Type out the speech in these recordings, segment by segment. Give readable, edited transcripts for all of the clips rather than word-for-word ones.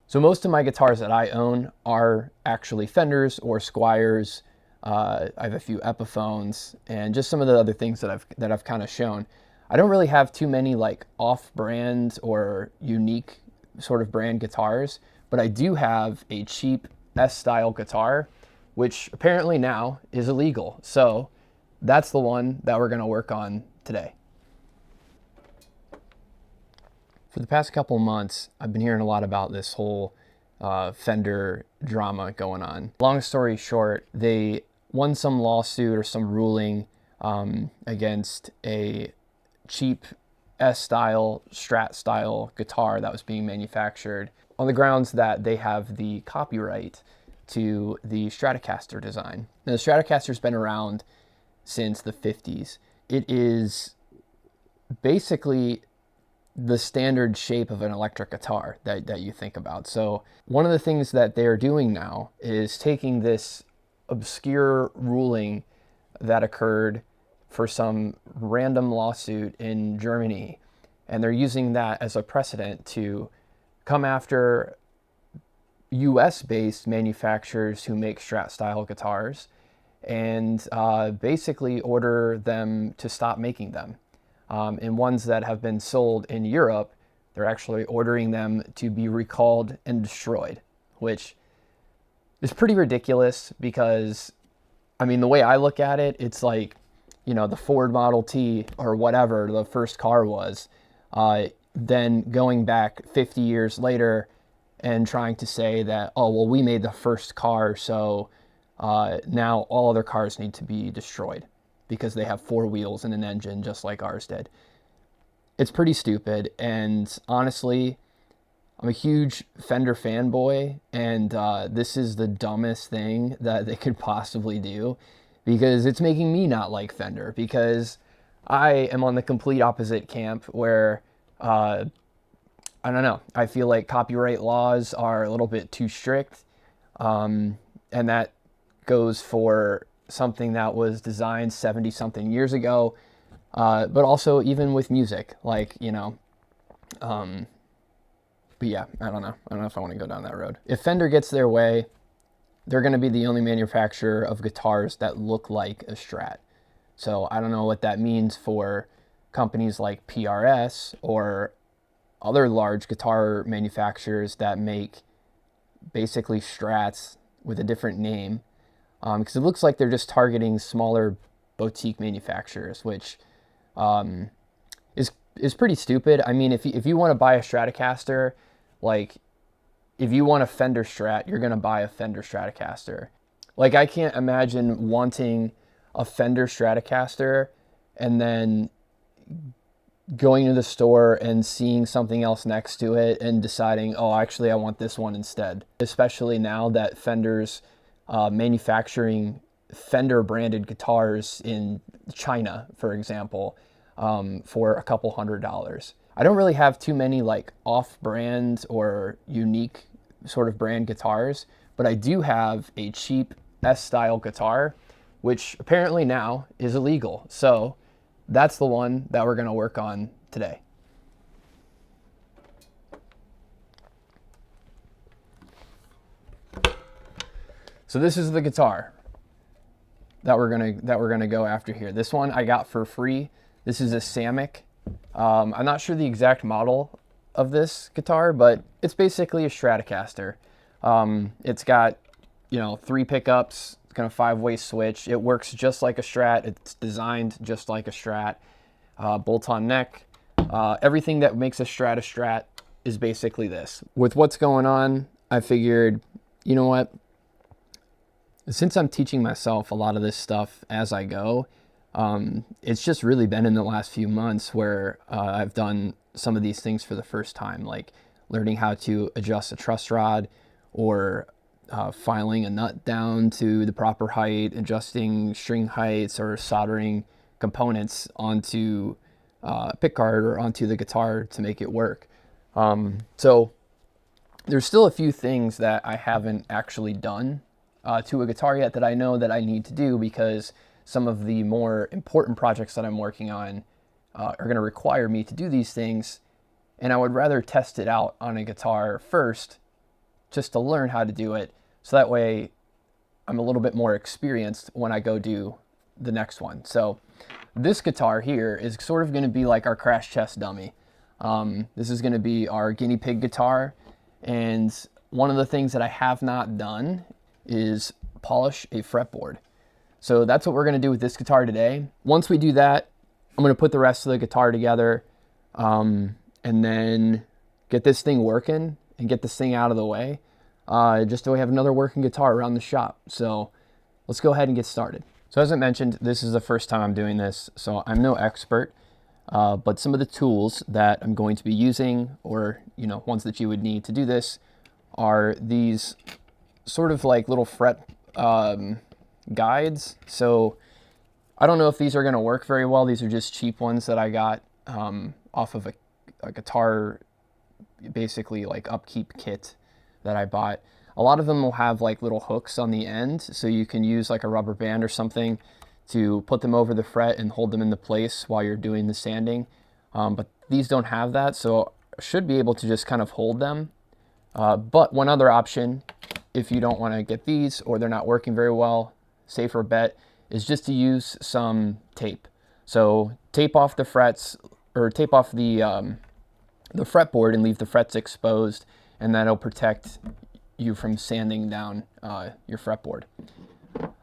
So most of my guitars that I own are actually Fenders or Squiers. I have a few Epiphones and just some of the other things that I've kind of shown. I don't really have too many like off-brand or unique sort of brand guitars, but I do have a cheap S-style guitar, which apparently now is illegal. So that's the one that we're going to work on today. For the past couple months, I've been hearing a lot about this whole Fender drama going on. Long story short, they won some lawsuit or some ruling against a cheap S-style, Strat-style guitar that was being manufactured on the grounds that they have the copyright to the Stratocaster design. Now, the Stratocaster's been around since the 50s. It is basically the standard shape of an electric guitar that you think about. So one of the things that they're doing now is taking this obscure ruling that occurred for some random lawsuit in Germany, and they're using that as a precedent to come after US-based manufacturers who make Strat-style guitars and basically order them to stop making them. And ones that have been sold in Europe, they're actually ordering them to be recalled and destroyed, which is pretty ridiculous because, I mean, the way I look at it, it's like, you know, the Ford Model T or whatever the first car was, then going back 50 years later and trying to say that, oh, well, we made the first car, so now all other cars need to be destroyed because they have four wheels and an engine just like ours did. It's pretty stupid, and honestly, I'm a huge Fender fanboy, and this is the dumbest thing that they could possibly do because it's making me not like Fender, because I am on the complete opposite camp where, I don't know, I feel like copyright laws are a little bit too strict, and that goes for something that was designed 70 something years ago, but also even with music, like, you know, but yeah, I don't know if I want to go down that road. If Fender gets their way, they're going to be the only manufacturer of guitars that look like a Strat. So I don't know what that means for companies like PRS or other large guitar manufacturers that make basically Strats with a different name. Because it looks like they're just targeting smaller boutique manufacturers, which is pretty stupid. I mean, if you want to buy a Stratocaster, like, if you want a Fender Strat, you're going to buy a Fender Stratocaster. Like, I can't imagine wanting a Fender Stratocaster and then going to the store and seeing something else next to it and deciding, oh, actually, I want this one instead. Especially now that Fender's manufacturing Fender branded guitars in China, for example, for a couple $100s. I don't really have too many like off-brand or unique sort of brand guitars, but I do have a cheap S-style guitar, which apparently now is illegal. So that's the one that we're going to work on today. So this is the guitar that we're gonna go after here. This one I got for free. This is a Samick. I'm not sure the exact model of this guitar, but it's basically a Stratocaster. It's got, you know, 3 pickups. It's got a 5-way switch. It works just like a Strat. It's designed just like a Strat. Bolt-on neck. Everything that makes a Strat is basically this. With what's going on, I figured, you know what? Since I'm teaching myself a lot of this stuff as I go, it's just really been in the last few months where I've done some of these things for the first time, like learning how to adjust a truss rod or filing a nut down to the proper height, adjusting string heights, or soldering components onto a pickguard or onto the guitar to make it work. So there's still a few things that I haven't actually done to a guitar yet that I know that I need to do, because some of the more important projects that I'm working on are going to require me to do these things, and I would rather test it out on a guitar first just to learn how to do it, so that way I'm a little bit more experienced when I go do the next one. So this guitar here is sort of going to be like our crash test dummy. This is going to be our guinea pig guitar, and one of the things that I have not done is polish a fretboard. So that's what we're going to do with this guitar today. Once we do that, I'm going to put the rest of the guitar together, and then get this thing working and get this thing out of the way, just so we have another working guitar around the shop. So let's go ahead and get started. So as I mentioned, this is the first time I'm doing this, so I'm no expert, but some of the tools that I'm going to be using, or ones that you would need to do this, are these sort of like little fret guides. So I don't know if these are going to work very well. These are just cheap ones that I got off of a guitar, basically like upkeep kit that I bought. A lot of them will have like little hooks on the end, so you can use like a rubber band or something to put them over the fret and hold them into place while you're doing the sanding. But these don't have that, so I should be able to just kind of hold them. But one other option, if you don't want to get these or they're not working very well, safer bet is just to use some tape. So tape off the frets, or tape off the fretboard and leave the frets exposed, and that'll protect you from sanding down your fretboard.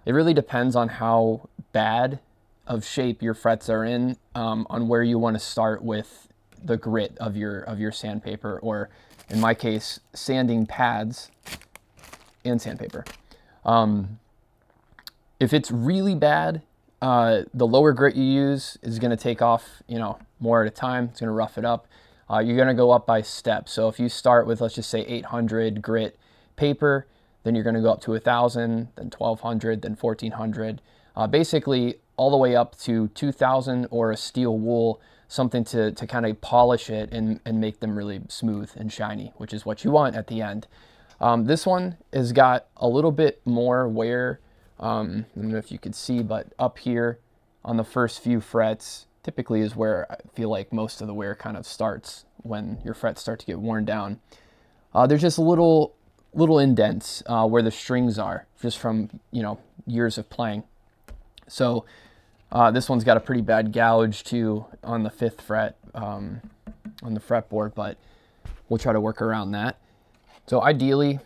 It really depends on how bad of shape your frets are in, on where you want to start with the grit of your sandpaper, or in my case, sanding pads and sandpaper. If it's really bad, the lower grit you use is going to take off, more at a time. It's going to rough it up. You're going to go up by steps. So if you start with, let's just say 800 grit paper, then you're going to go up to 1,000, then 1,200, then 1,400, basically all the way up to 2,000, or a steel wool, something to kind of polish it and make them really smooth and shiny, which is what you want at the end. This one has got a little bit more wear. I don't know if you could see, but up here on the first few frets typically is where I feel like most of the wear kind of starts, when your frets start to get worn down. There's just little indents where the strings are, just from years of playing. So this one's got a pretty bad gouge too on the 5th fret on the fretboard, but we'll try to work around that. So ideally,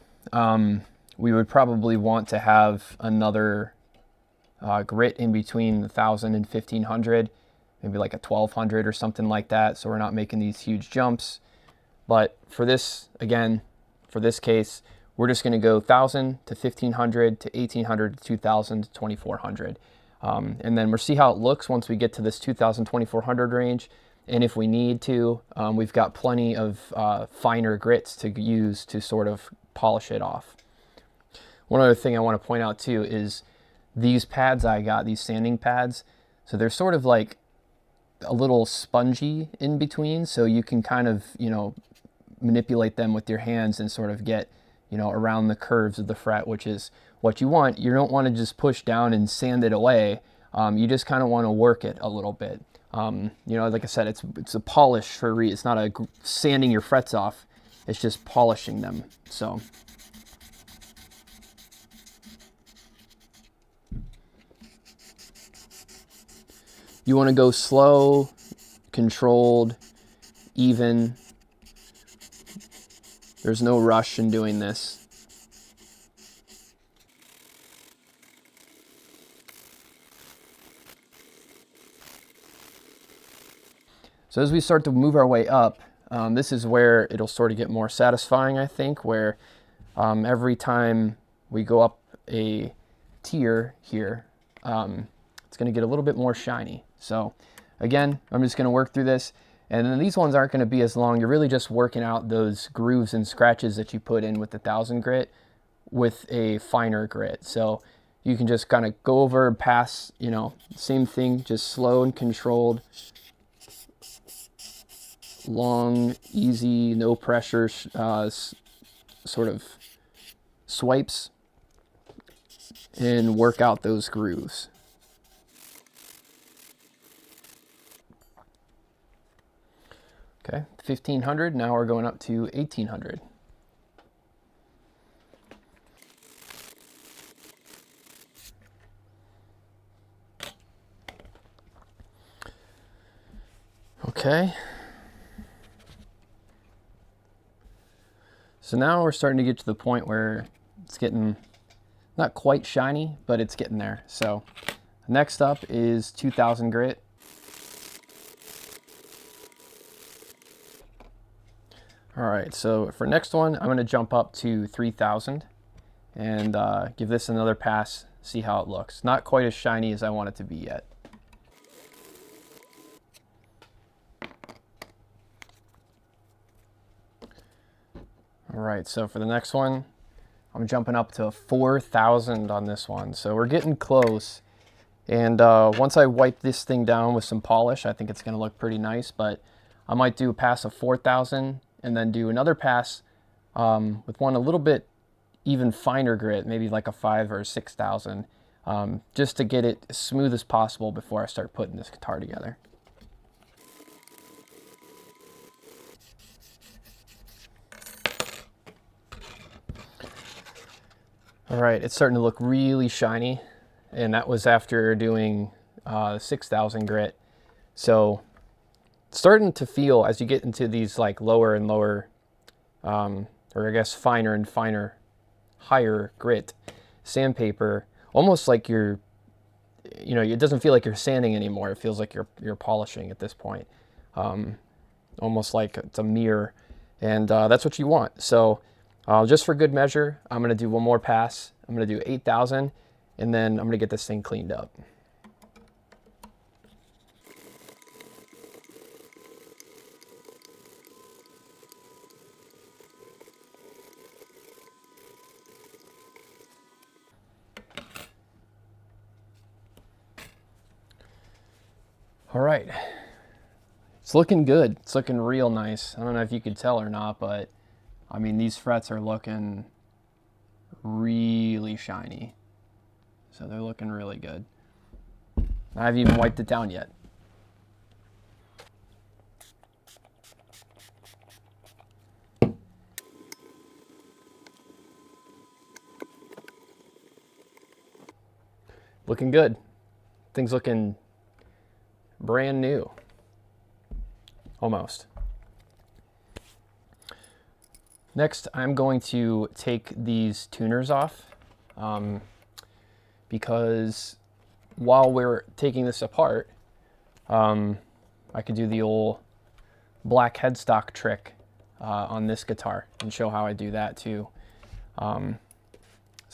we would probably want to have another grit in between 1,000 and 1,500, maybe like a 1,200 or something like that, so we're not making these huge jumps. But for this, again, for this case, we're just going to go 1,000 to 1,500 to 1,800 to 2,000 to 2,400. And then we'll see how it looks once we get to this 2,000, 2,400 range. And if we need to, we've got plenty of finer grits to use to sort of polish it off. One other thing I want to point out too is these pads I got, these sanding pads, so they're sort of like a little spongy in between, so you can kind of, manipulate them with your hands and sort of get, around the curves of the fret, which is what you want. You don't want to just push down and sand it away. You just kind of want to work it a little bit. Like I said, it's a polish for it's not a sanding your frets off. It's just polishing them. So you want to go slow, controlled, even. There's no rush in doing this. So as we start to move our way up, this is where it'll sort of get more satisfying, I think, where every time we go up a tier here, it's going to get a little bit more shiny. So again, I'm just going to work through this. And then these ones aren't going to be as long. You're really just working out those grooves and scratches that you put in with the 1,000 grit with a finer grit. So you can just kind of go over and pass, same thing, just slow and controlled, long, easy, no pressure sort of swipes, and work out those grooves. Okay, 1,500, now we're going up to 1,800. Okay. So now we're starting to get to the point where it's getting not quite shiny, but it's getting there. So next up is 2000 grit. All right, so for next one, I'm gonna jump up to 3000 and give this another pass, see how it looks. Not quite as shiny as I want it to be yet. All right, so for the next one, I'm jumping up to 4000 on this one. So we're getting close. And once I wipe this thing down with some polish, I think it's gonna look pretty nice, but I might do a pass of 4000 and then do another pass with one a little bit even finer grit, maybe like a 5 or 6000, just to get it as smooth as possible before I start putting this guitar together. All right, it's starting to look really shiny, and that was after doing 6000 grit. So it's starting to feel, as you get into these like lower and lower, or I guess finer and finer, higher grit sandpaper, almost like you're, you know, it doesn't feel like you're sanding anymore. It feels like you're polishing at this point, almost like it's a mirror, and that's what you want. So just for good measure, I'm gonna do one more pass. I'm gonna do 8000, and then I'm gonna get this thing cleaned up. All right, it's looking good. It's looking real nice. I don't know if you could tell or not, but I mean, these frets are looking really shiny. So they're looking really good. I haven't even wiped it down yet. Looking good. Things looking brand new. Almost. Next, I'm going to take these tuners off because while we're taking this apart, I could do the old black headstock trick on this guitar and show how I do that too. So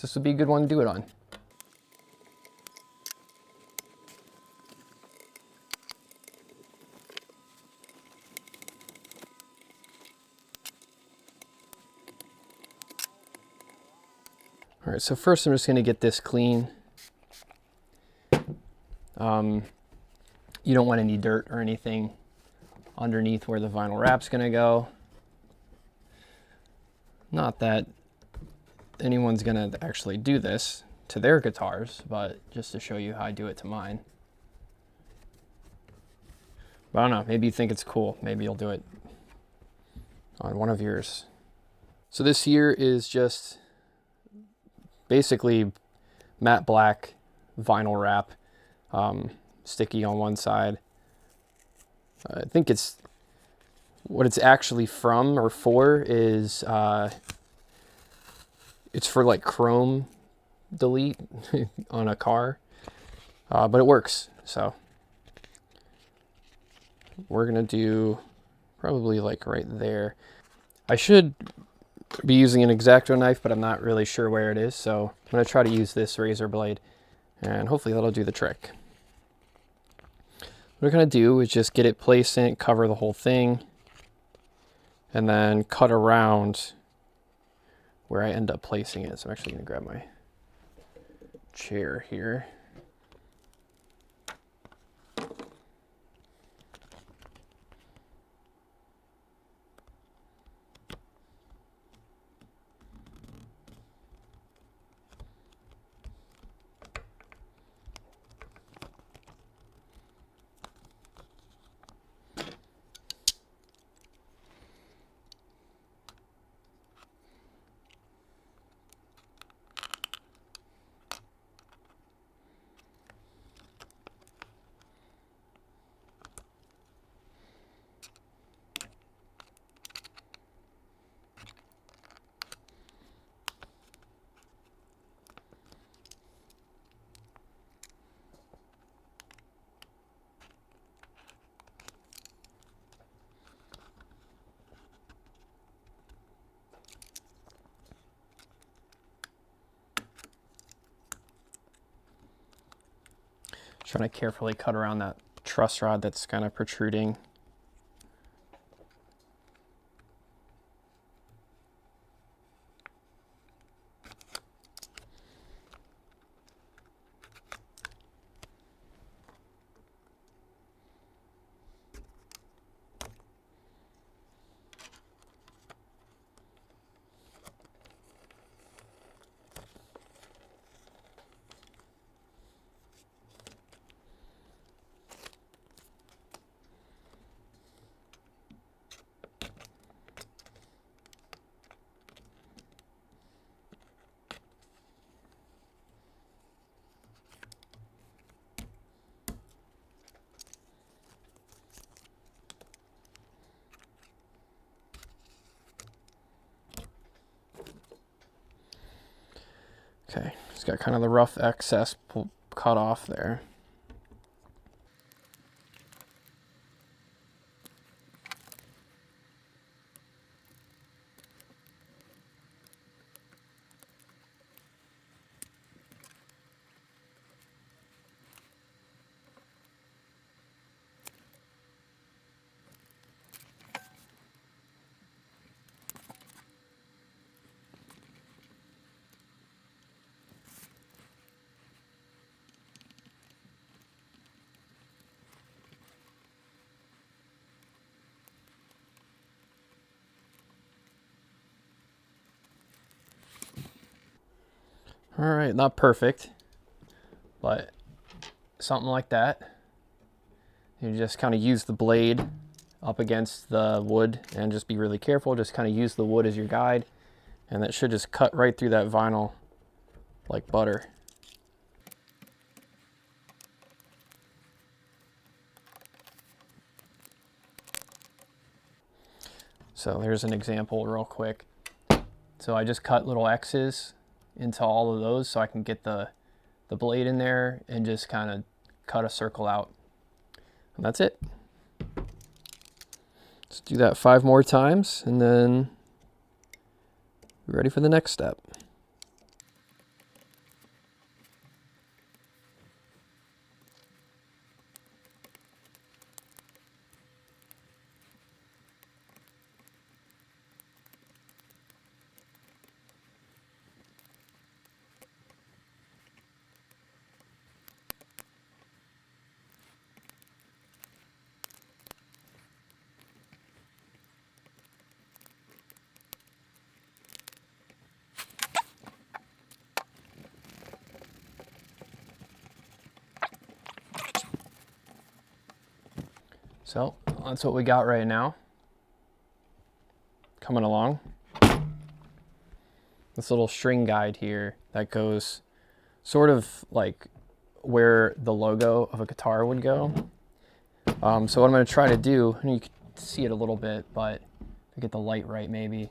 this would be a good one to do it on. All right, so first I'm just gonna get this clean. You don't want any dirt or anything underneath where the vinyl wrap's gonna go. Not that anyone's gonna actually do this to their guitars, but just to show you how I do it to mine. But I don't know, maybe you think it's cool. Maybe you'll do it on one of yours. So this here is just basically matte black vinyl wrap, sticky on one side. I think it's what it's actually from or for is it's for like chrome delete on a car, but it works. So we're gonna do probably like right there. I should be using an X-Acto knife, but I'm not really sure where it is, so I'm going to try to use this razor blade, and hopefully that'll do the trick. What we're going to do is just get it placed in, cover the whole thing, and then cut around where I end up placing it. So I'm actually going to grab my chair here. Trying to carefully cut around that truss rod that's kind of protruding. Okay, it's got kind of the rough excess cut off there. All right, not perfect, but something like that. You just kind of use the blade up against the wood and just be really careful. Just kind of use the wood as your guide, and that should just cut right through that vinyl like butter. So here's an example real quick. So I just cut little X's into all of those so I can get the blade in there and just kind of cut a circle out. And that's it. Let's do that 5 more times and then we're ready for the next step. So that's what we got right now. Coming along. This little string guide here that goes sort of like where the logo of a guitar would go. So what I'm going to try to do, and you can see it a little bit, but to get the light right maybe,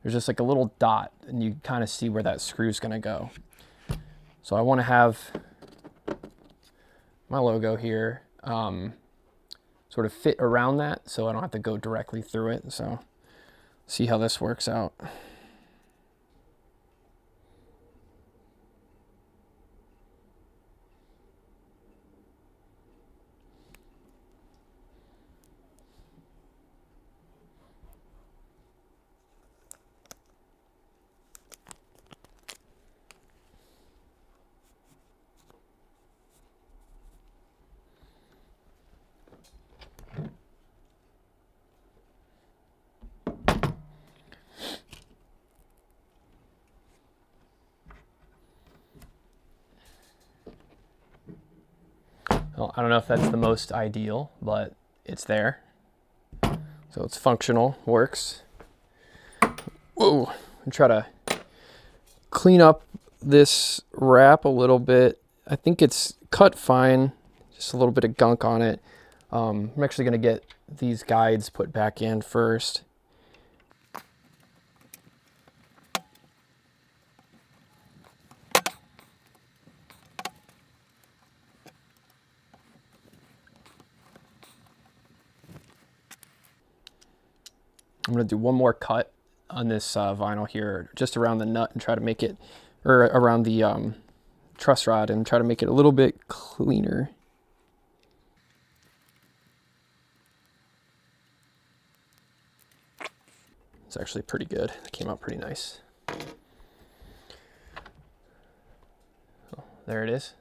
there's just like a little dot and you kind of see where that screw's going to go. So I want to have my logo here sort of fit around that so I don't have to go directly through it. So see how this works out. Well, I don't know if that's the most ideal, but it's there. So it's functional, works. Whoa, and try to clean up this wrap a little bit. I think it's cut fine, just a little bit of gunk on it. I'm actually gonna get these guides put back in first. I'm going to do one more cut on this vinyl here, just around the nut, and try to make it, or around the truss rod, and try to make it a little bit cleaner. It's actually pretty good. It came out pretty nice. So there it is.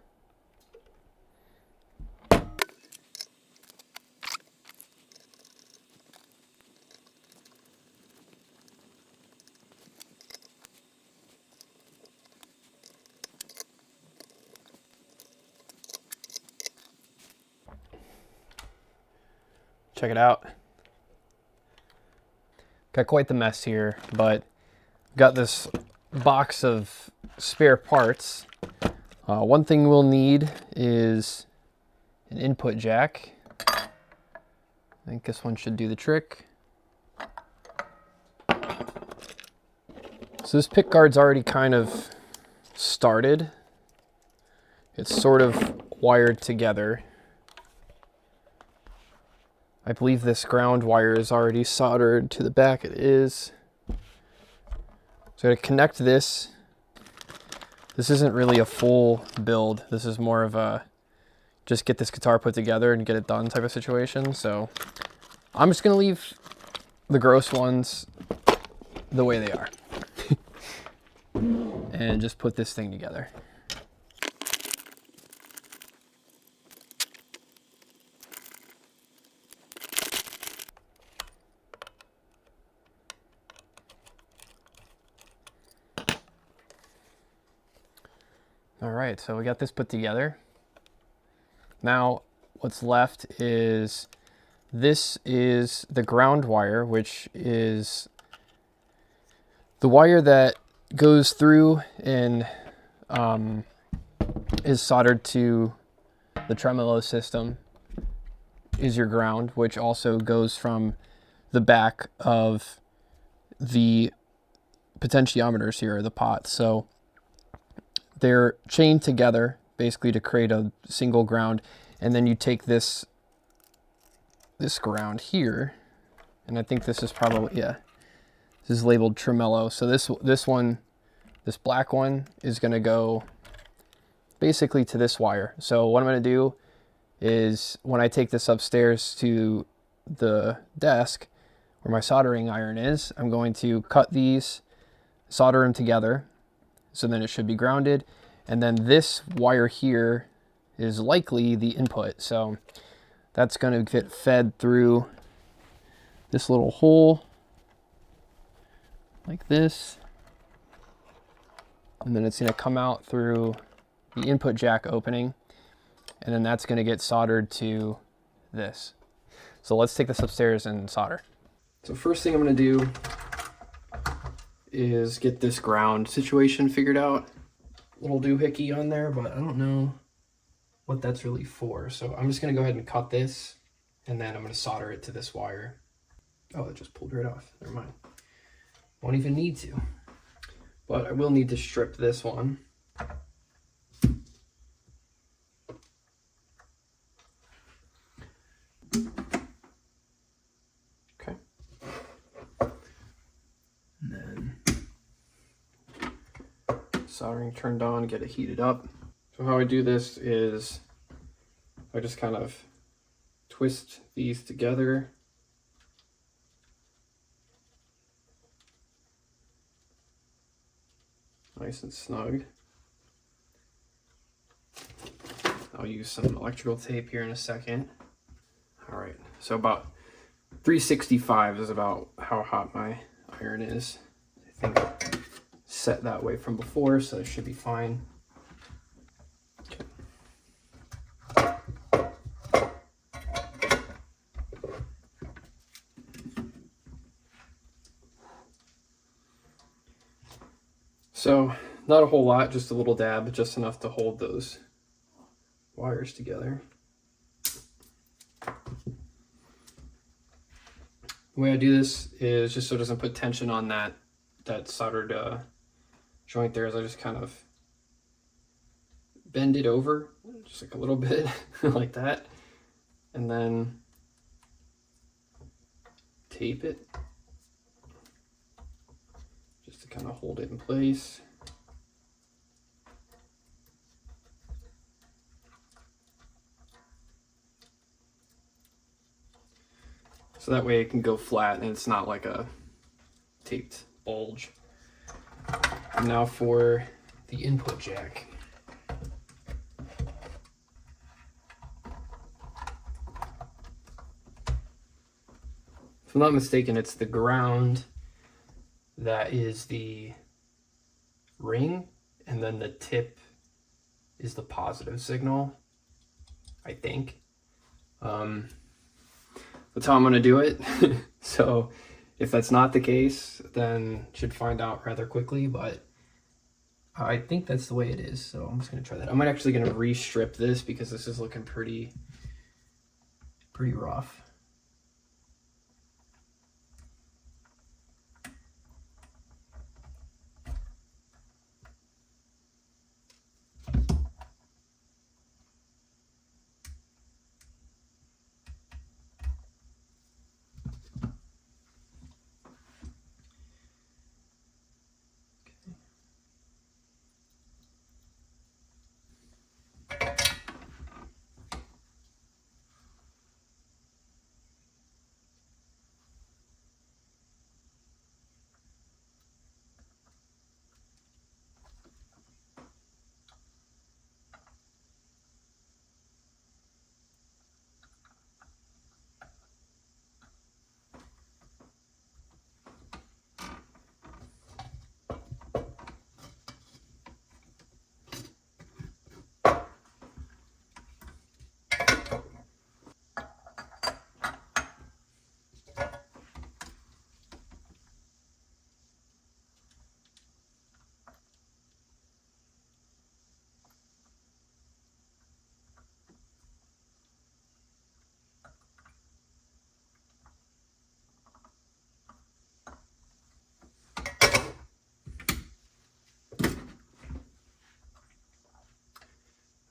Check it out. Got quite the mess here, but got this box of spare parts. One thing we'll need is an input jack. I think this one should do the trick. So this pick guard's already kind of started. It's sort of wired together. I believe this ground wire is already soldered to the back. It is. So to connect this, this isn't really a full build. This is more of a just get this guitar put together and get it done type of situation. So I'm just gonna leave the gross ones the way they are and just put this thing together. All right, so we got this put together. Now what's left is, this is the ground wire, which is the wire that goes through and is soldered to the tremolo system, is your ground, which also goes from the back of the potentiometers here, or the pots. So they're chained together basically to create a single ground, and then you take this ground here, and I think this is probably, yeah, this is labeled tremolo. So this one, this black one, is going to go basically to this wire. So what I'm going to do is, when I take this upstairs to the desk where my soldering iron is, I'm going to cut these, solder them together, so then it should be grounded. And then this wire here is likely the input. So that's going to get fed through this little hole like this. And then it's going to come out through the input jack opening. And then that's going to get soldered to this. So let's take this upstairs and solder. So first thing I'm going to do is get this ground situation figured out. Little doohickey on there, but I don't know what that's really for. So I'm just going to go ahead and cut this, and then I'm going to solder it to this wire. Oh, it just pulled right off. Never mind. Won't even need to. But I will need to strip this one. Okay. And then soldering turned on, get it heated up. So how I do this is I just kind of twist these together. Nice and snug. I'll use some electrical tape here in a second. All right, so about 365 is about how hot my iron is. I think set that way from before, so it should be fine. Okay. So not a whole lot, just a little dab, just enough to hold those wires together. The way I do this is just so it doesn't put tension on that soldered joint there, is I just kind of bend it over just like a little bit like that, and then tape it just to kind of hold it in place. So that way it can go flat and it's not like a taped bulge. And now for the input jack. If I'm not mistaken, it's the ground that is the ring, and then the tip is the positive signal, I think. That's how I'm gonna do it. So if that's not the case, then should find out rather quickly, but I think that's the way it is. So I'm just gonna try that. I'm actually gonna re-strip this because this is looking pretty rough.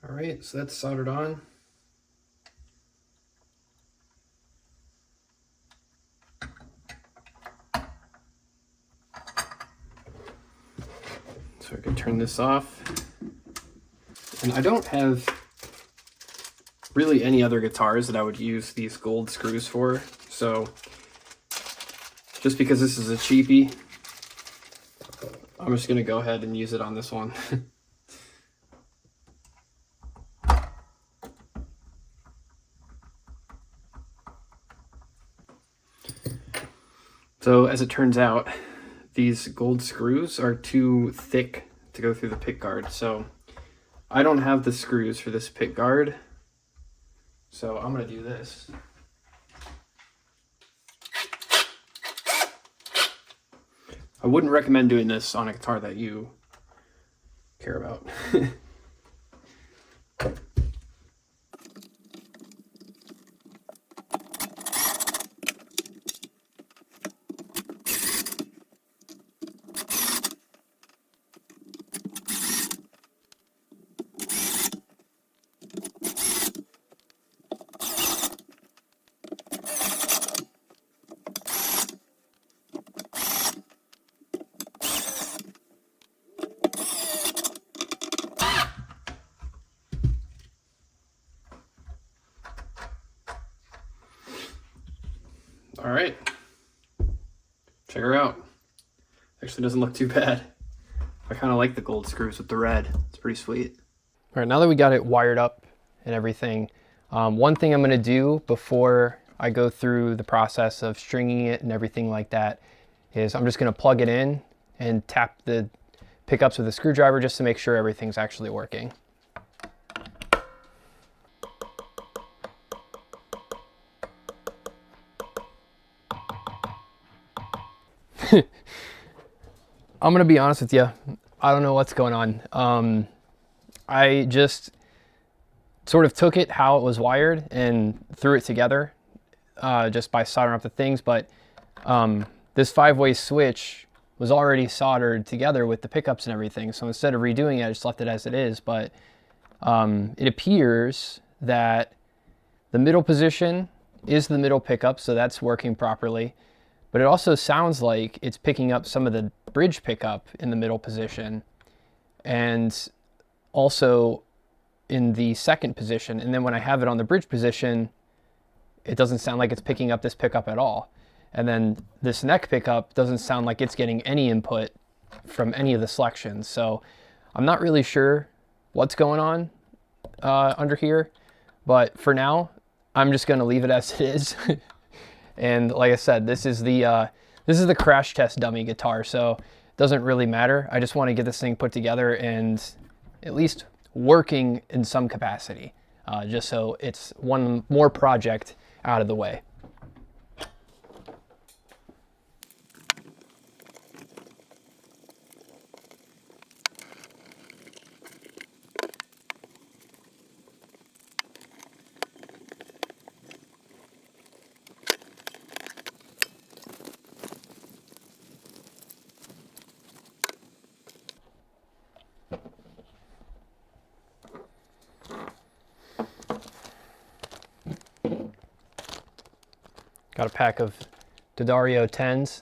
All right, so that's soldered on. So I can turn this off. And I don't have really any other guitars that I would use these gold screws for. So just because this is a cheapie, I'm just gonna go ahead and use it on this one. So as it turns out, these gold screws are too thick to go through the pick guard. So I don't have the screws for this pick guard. So I'm gonna do this. I wouldn't recommend doing this on a guitar that you care about. All right, check her out. Actually doesn't look too bad. I kind of like the gold screws with the red. It's pretty sweet. All right, now that we got it wired up and everything, one thing I'm gonna do before I go through the process of stringing it and everything like that is I'm just gonna plug it in and tap the pickups with a screwdriver just to make sure everything's actually working. I'm gonna be honest with you, I don't know what's going on. I just sort of took it how it was wired and threw it together just by soldering up the things, but this 5-way switch was already soldered together with the pickups and everything, so instead of redoing it, I just left it as it is. But it appears that the middle position is the middle pickup, so that's working properly. But it also sounds like it's picking up some of the bridge pickup in the middle position and also in the second position. And then when I have it on the bridge position, it doesn't sound like it's picking up this pickup at all. And then this neck pickup doesn't sound like it's getting any input from any of the selections. So I'm not really sure what's going on under here, but for now, I'm just gonna leave it as it is. And like I said, this is the crash test dummy guitar, so it doesn't really matter. I just want to get this thing put together and at least working in some capacity, just so it's one more project out of the way. Got a pack of D'Addario 10s.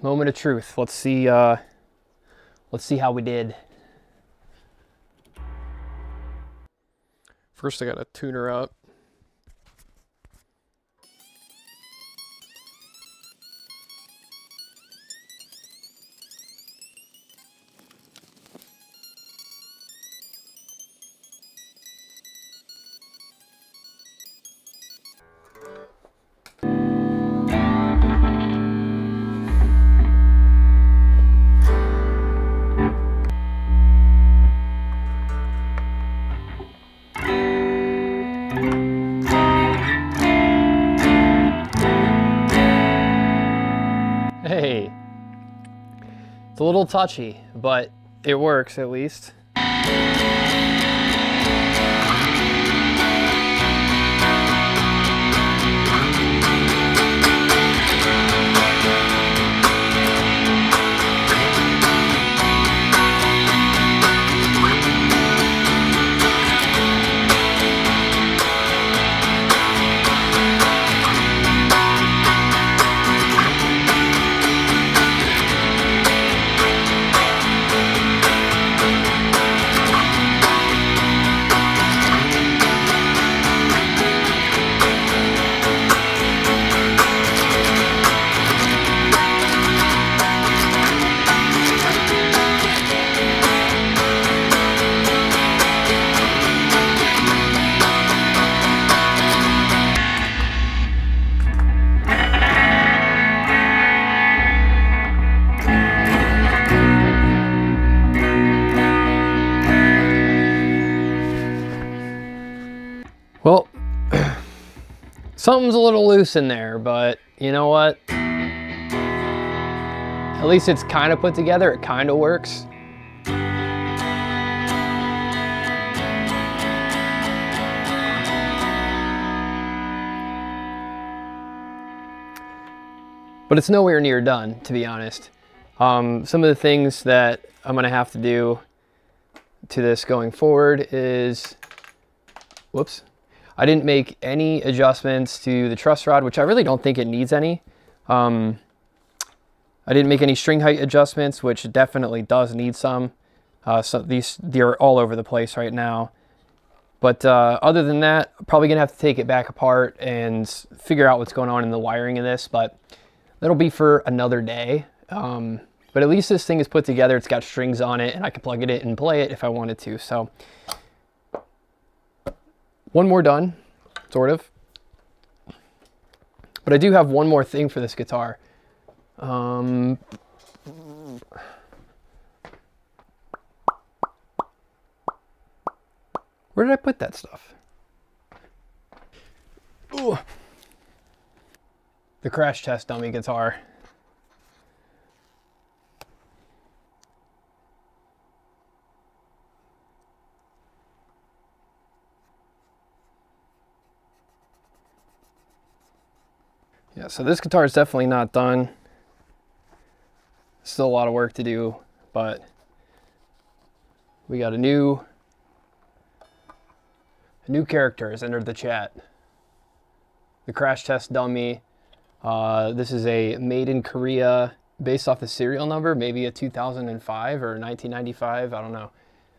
Moment of truth. Let's see how we did. First I gotta tune her up. Hey, it's a little touchy, but it works at least. Well, something's a little loose in there, but you know what? At least it's kind of put together. It kind of works. But it's nowhere near done, to be honest. Some of the things that I'm gonna have to do to this going forward is, whoops. I didn't make any adjustments to the truss rod, which I really don't think it needs any. I didn't make any string height adjustments, which definitely does need some. So they're all over the place right now. But other than that, I'm probably gonna have to take it back apart and figure out what's going on in the wiring of this, but that'll be for another day. But at least this thing is put together. It's got strings on it and I can plug it in and play it if I wanted to. So one more done, sort of. But I do have one more thing for this guitar. Where did I put that stuff? Ooh. The crash test dummy guitar. Yeah, so this guitar is definitely not done. Still a lot of work to do, but we got a new character has entered the chat. The crash test dummy. This is a made in Korea, based off the serial number, maybe a 2005 or 1995, I don't know.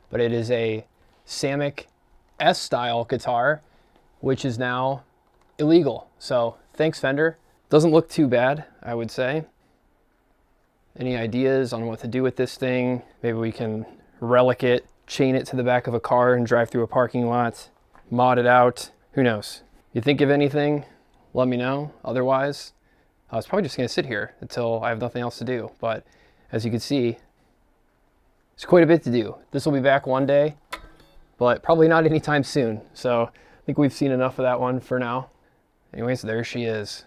But it is a Samick S-style guitar, which is now illegal. So thanks, Fender. Doesn't look too bad, I would say. Any ideas on what to do with this thing? Maybe we can relic it, chain it to the back of a car and drive through a parking lot, mod it out. Who knows? You think of anything, let me know. Otherwise, I was probably just gonna sit here until I have nothing else to do. But as you can see, it's quite a bit to do. This will be back one day, but probably not anytime soon. So I think we've seen enough of that one for now. Anyways, there she is.